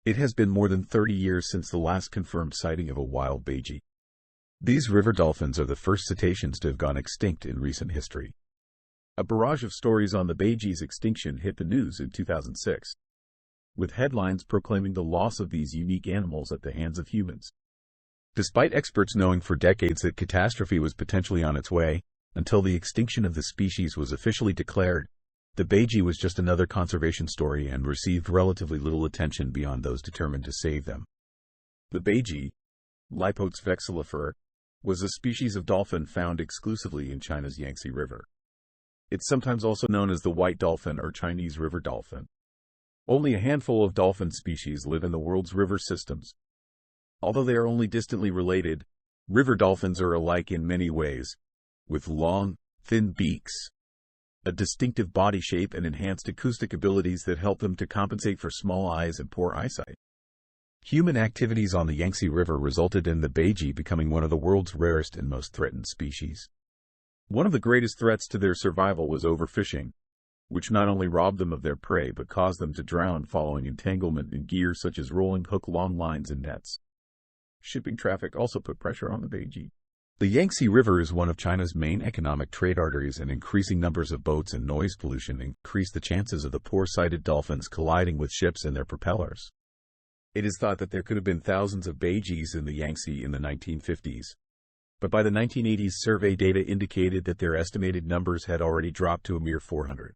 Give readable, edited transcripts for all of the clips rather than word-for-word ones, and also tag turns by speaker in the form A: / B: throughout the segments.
A: It has been more than 30 years since the last confirmed sighting of a wild Baiji. These river dolphins are the first cetaceans to have gone extinct in recent history. A barrage of stories on the Baiji's extinction hit the news in 2006, with headlines proclaiming the loss of these unique animals at the hands of humans. Despite experts knowing for decades that catastrophe was potentially on its way, until the extinction of the species was officially declared, the Baiji was just another conservation story and received relatively little attention beyond those determined to save them. The Baiji, Lipotes vexillifer, was a species of dolphin found exclusively in China's Yangtze River. It's sometimes also known as the white dolphin or Chinese river dolphin. Only a handful of dolphin species live in the world's river systems. Although they are only distantly related, river dolphins are alike in many ways, with long, thin beaks, a distinctive body shape, and enhanced acoustic abilities that help them to compensate for small eyes and poor eyesight. Human activities on the Yangtze River resulted in the Baiji becoming one of the world's rarest and most threatened species. One of the greatest threats to their survival was overfishing, which not only robbed them of their prey but caused them to drown following entanglement in gear such as rolling hook, long lines, and nets. Shipping traffic also put pressure on the Baiji. The Yangtze River is one of China's main economic trade arteries, and increasing numbers of boats and noise pollution increase the chances of the poor-sighted dolphins colliding with ships and their propellers. It is thought that there could have been thousands of Baijis in the Yangtze in the 1950s, but by the 1980s survey data indicated that their estimated numbers had already dropped to a mere 400.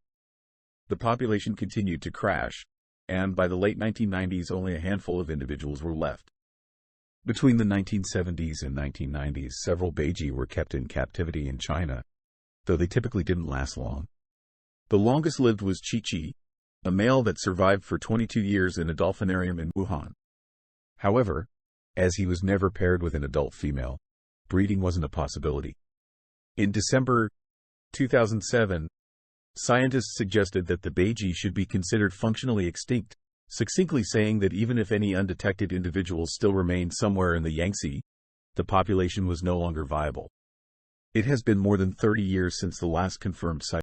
A: The population continued to crash, and by the late 1990s only a handful of individuals were left. Between the 1970s and 1990s, several Baiji were kept in captivity in China, though they typically didn't last long. The longest lived was Chi-Chi, a male that survived for 22 years in a dolphinarium in Wuhan. However, as he was never paired with an adult female, breeding wasn't a possibility. In December 2007, scientists suggested that the Baiji should be considered functionally extinct, succinctly saying that even if any undetected individuals still remained somewhere in the Yangtze, the population was no longer viable. It has been more than 30 years since the last confirmed sighting.